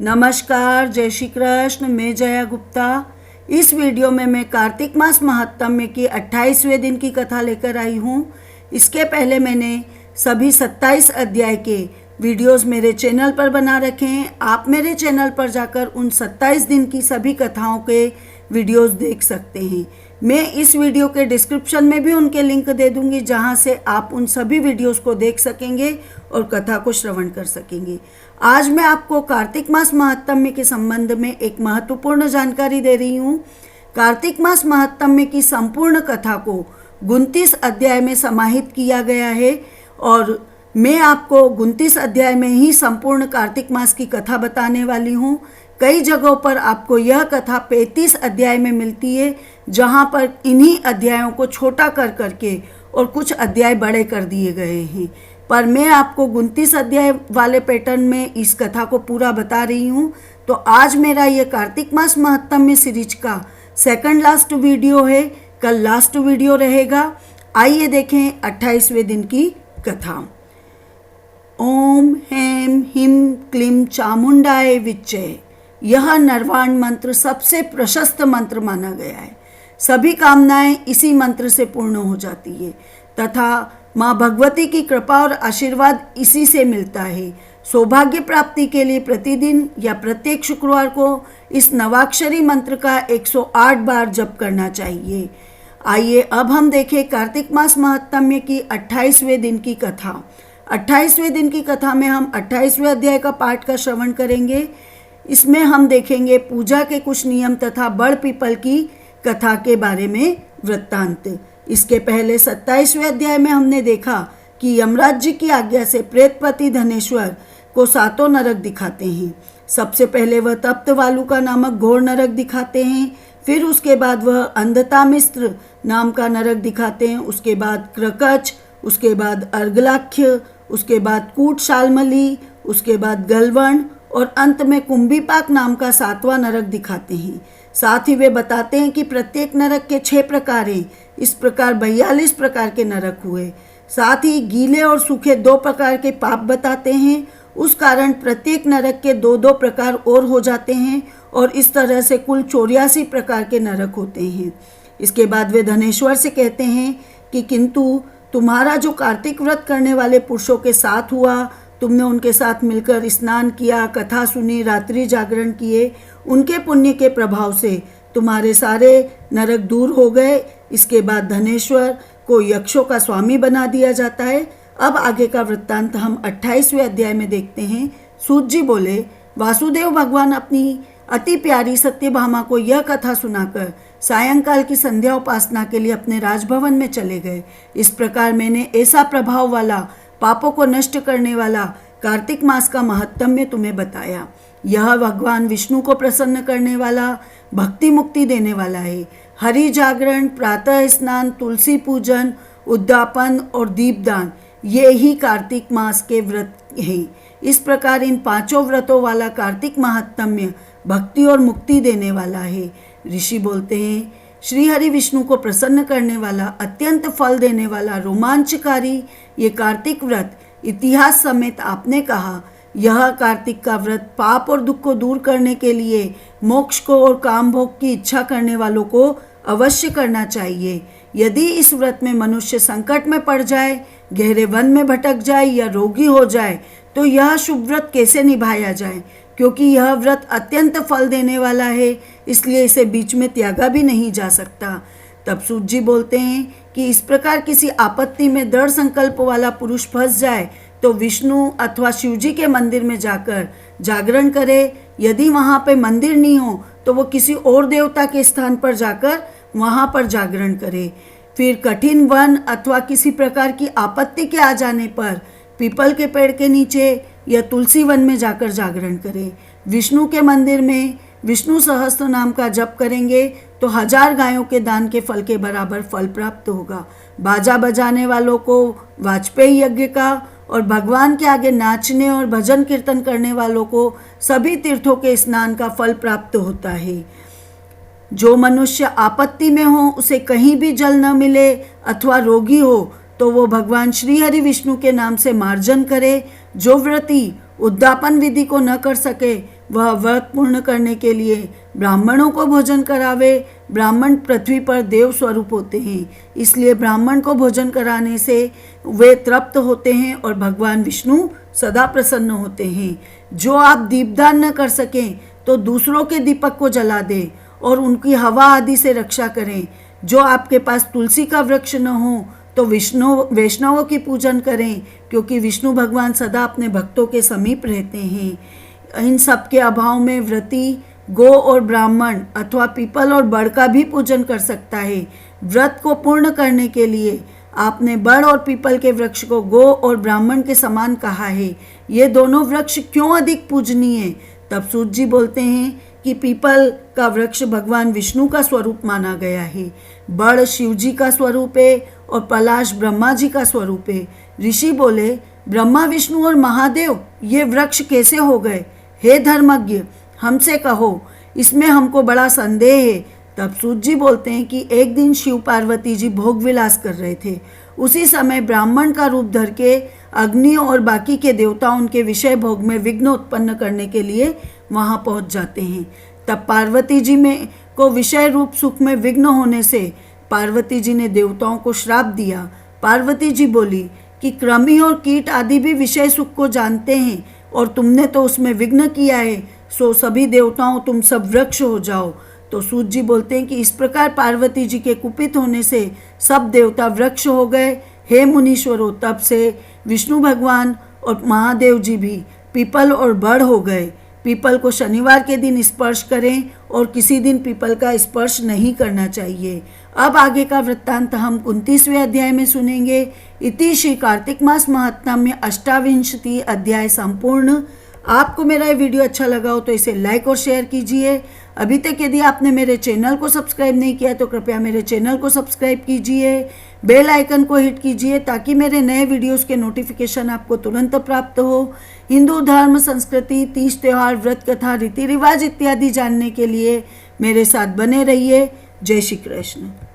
नमस्कार, जय श्री कृष्ण। मैं जया गुप्ता। इस वीडियो में मैं कार्तिक मास महात्म्य की 28वें दिन की कथा लेकर आई हूँ। इसके पहले मैंने सभी 27 अध्याय के वीडियोस मेरे चैनल पर बना रखे हैं। आप मेरे चैनल पर जाकर उन 27 दिन की सभी कथाओं के वीडियोस देख सकते हैं। मैं इस वीडियो के डिस्क्रिप्शन में भी उनके लिंक दे दूंगी, जहां से आप उन सभी वीडियोस को देख सकेंगे और कथा को श्रवण कर सकेंगे। आज मैं आपको कार्तिक मास महात्म्य के संबंध में एक महत्वपूर्ण जानकारी दे रही हूँ। कार्तिक मास महात्म्य की संपूर्ण कथा को 29 अध्याय में समाहित किया गया है और मैं आपको 29 अध्याय में ही संपूर्ण कार्तिक मास की कथा बताने वाली हूँ। कई जगहों पर आपको यह कथा 35 अध्याय में मिलती है, जहाँ पर इन्हीं अध्यायों को छोटा कर करके और कुछ अध्याय बड़े कर दिए गए हैं। पर मैं आपको 29 अध्याय वाले पैटर्न में इस कथा को पूरा बता रही हूँ। तो आज मेरा ये कार्तिक मास महात्म्य सीरीज का सेकंड लास्ट वीडियो है, कल लास्ट वीडियो रहेगा। आइए देखें 28वें दिन की कथा। ओम हेम हिम क्लीम चामुंडाय विच्चे, यह नरवाण मंत्र सबसे प्रशस्त मंत्र माना गया है। सभी कामनाएं इसी मंत्र से पूर्ण हो जाती है तथा माँ भगवती की कृपा और आशीर्वाद इसी से मिलता है। सौभाग्य प्राप्ति के लिए प्रतिदिन या प्रत्येक शुक्रवार को इस नवाक्षरी मंत्र का 108 बार जप करना चाहिए। आइए अब हम देखें कार्तिक मास महात्म्य की 28वें दिन की कथा। 28वें दिन की कथा में हम 28वें अध्याय का पाठ का श्रवण करेंगे। इसमें हम देखेंगे पूजा के कुछ नियम तथा बड़ पीपल की कथा के बारे में वृत्तांत। इसके पहले 27वें अध्याय में हमने देखा कि यमराज जी की आज्ञा से प्रेतपति धनेश्वर को 7 नरक दिखाते हैं। सबसे पहले वह तप्त वालुका नामक घोर नरक दिखाते हैं, फिर उसके बाद वह अंधतामिस्त्र नाम का नरक दिखाते हैं, उसके बाद क्रकच, उसके बाद अर्गलाख्य, उसके बाद कूट शालमली, उसके बाद गलवण और अंत में कुंभीपाक नाम का 7वां नरक दिखाते हैं। साथ ही वे बताते हैं कि प्रत्येक नरक के 6 प्रकार हैं। इस प्रकार 42 प्रकार के नरक हुए। साथ ही गीले और सूखे 2 प्रकार के पाप बताते हैं। उस कारण प्रत्येक नरक के 2-2 प्रकार और हो जाते हैं और इस तरह से कुल 84 प्रकार के नरक होते हैं। इसके बाद वे धनेश्वर से कहते हैं कि किंतु तुम्हारा जो कार्तिक व्रत करने वाले पुरुषों के साथ हुआ, तुमने उनके साथ मिलकर स्नान किया, कथा सुनी, रात्रि जागरण किए, उनके पुण्य के प्रभाव से तुम्हारे सारे नरक दूर हो गए। इसके बाद धनेश्वर को यक्षों का स्वामी बना दिया जाता है। अब आगे का वृत्तांत हम 28वें अध्याय में देखते हैं। सूत जी बोले, वासुदेव भगवान अपनी अति प्यारी सत्यभामा को यह कथा सुनाकर सायंकाल की संध्या उपासना के लिए अपने राजभवन में चले गए। इस प्रकार मैंने ऐसा प्रभाव वाला, पापों को नष्ट करने वाला कार्तिक मास का महात्म्य तुम्हें बताया। यह भगवान विष्णु को प्रसन्न करने वाला, भक्ति मुक्ति देने वाला है। हरि जागरण, प्रातः स्नान, तुलसी पूजन, उद्यापन और दीपदान, ये ही कार्तिक मास के व्रत हैं। इस प्रकार इन 5 व्रतों वाला कार्तिक महात्म्य भक्ति और मुक्ति देने वाला है। ऋषि बोलते हैं, श्री हरि विष्णु को प्रसन्न करने वाला, अत्यंत फल देने वाला, रोमांचकारी ये कार्तिक व्रत इतिहास समेत आपने कहा। यह कार्तिक का व्रत पाप और दुख को दूर करने के लिए, मोक्ष को और काम भोग की इच्छा करने वालों को अवश्य करना चाहिए। यदि इस व्रत में मनुष्य संकट में पड़ जाए, गहरे वन में भटक जाए या रोगी हो जाए, तो यह शुभ व्रत कैसे निभाया जाए? क्योंकि यह व्रत अत्यंत फल देने वाला है, इसलिए इसे बीच में त्यागा भी नहीं जा सकता। तब सूत जी बोलते हैं कि इस प्रकार किसी आपत्ति में दृढ़ संकल्प वाला पुरुष फंस जाए तो विष्णु अथवा शिव जी के मंदिर में जाकर जागरण करे। यदि वहाँ पे मंदिर नहीं हो तो वो किसी और देवता के स्थान पर जाकर वहाँ पर जागरण करे। फिर कठिन वन अथवा किसी प्रकार की आपत्ति के आ जाने पर पीपल के पेड़ के नीचे या तुलसी वन में जाकर जागरण करें। विष्णु के मंदिर में विष्णु सहस्त्र नाम का जप करेंगे तो 1000 गायों के दान के फल के बराबर फल प्राप्त होगा। बाजा बजाने वालों को वाजपेयी यज्ञ का और भगवान के आगे नाचने और भजन कीर्तन करने वालों को सभी तीर्थों के स्नान का फल प्राप्त होता है। जो मनुष्य आपत्ति में हो, उसे कहीं भी जल न मिले अथवा रोगी हो तो वो भगवान श्री हरि विष्णु के नाम से मार्जन करे। जो व्रती उद्यापन विधि को न कर सके वह व्रत पूर्ण करने के लिए ब्राह्मणों को भोजन करावे। ब्राह्मण पृथ्वी पर देव स्वरूप होते हैं, इसलिए ब्राह्मण को भोजन कराने से वे तृप्त होते हैं और भगवान विष्णु सदा प्रसन्न होते हैं। जो आप दीपदान न कर सकें तो दूसरों के दीपक को जला दें और उनकी हवा आदि से रक्षा करें। जो आपके पास तुलसी का वृक्ष न हो तो वैष्णवों की पूजन करें, क्योंकि विष्णु भगवान सदा अपने भक्तों के समीप रहते हैं। इन सब के अभाव में व्रती गौ और ब्राह्मण अथवा पीपल और बड़ का भी पूजन कर सकता है। व्रत को पूर्ण करने के लिए आपने बड़ और पीपल के वृक्ष को गौ और ब्राह्मण के समान कहा है। ये दोनों वृक्ष क्यों अधिक पूजनीय? तब सूत जी बोलते हैं कि पीपल का वृक्ष भगवान विष्णु का स्वरूप माना गया है, बड़ शिव जी का स्वरूप है और पलाश ब्रह्मा जी का स्वरूप है। ऋषि बोले, ब्रह्मा विष्णु और महादेव ये वृक्ष कैसे हो गए? हे धर्मज्ञ, हमसे कहो, इसमें हमको बड़ा संदेह है। तब सूत जी बोलते हैं कि एक दिन शिव पार्वती जी भोग विलास कर रहे थे। उसी समय ब्राह्मण का रूप धर के अग्नि और बाकी के देवता उनके विषय भोग में विघ्न उत्पन्न करने के लिए वहां पहुंच जाते हैं। तब पार्वती जी में को विषय रूप सुख में विघ्न होने से पार्वती जी ने देवताओं को श्राप दिया। पार्वती जी बोली कि कृमि और कीट आदि भी विषय सुख को जानते हैं और तुमने तो उसमें विघ्न किया है, सो सभी देवताओं तुम सब वृक्ष हो जाओ। तो सूत जी बोलते हैं कि इस प्रकार पार्वती जी के कुपित होने से सब देवता वृक्ष हो गए। हे मुनीश्वरों, तब से विष्णु भगवान और महादेव जी भी पीपल और बड़ हो गए। पीपल को शनिवार के दिन स्पर्श करें और किसी दिन पीपल का स्पर्श नहीं करना चाहिए। अब आगे का वृत्तांत हम 29वें अध्याय में सुनेंगे। इति श्री कार्तिक मास महात्म्य 28 अध्याय संपूर्ण। आपको मेरा ये वीडियो अच्छा लगा हो तो इसे लाइक और शेयर कीजिए। अभी तक यदि आपने मेरे चैनल को सब्सक्राइब नहीं किया तो कृपया मेरे चैनल को सब्सक्राइब कीजिए, बेल आइकन को हिट कीजिए ताकि मेरे नए वीडियोस के नोटिफिकेशन आपको तुरंत प्राप्त हो। हिंदू धर्म, संस्कृति, तीज त्योहार, व्रत कथा, रीति रिवाज इत्यादि जानने के लिए मेरे साथ बने रहिए। जय श्री कृष्ण।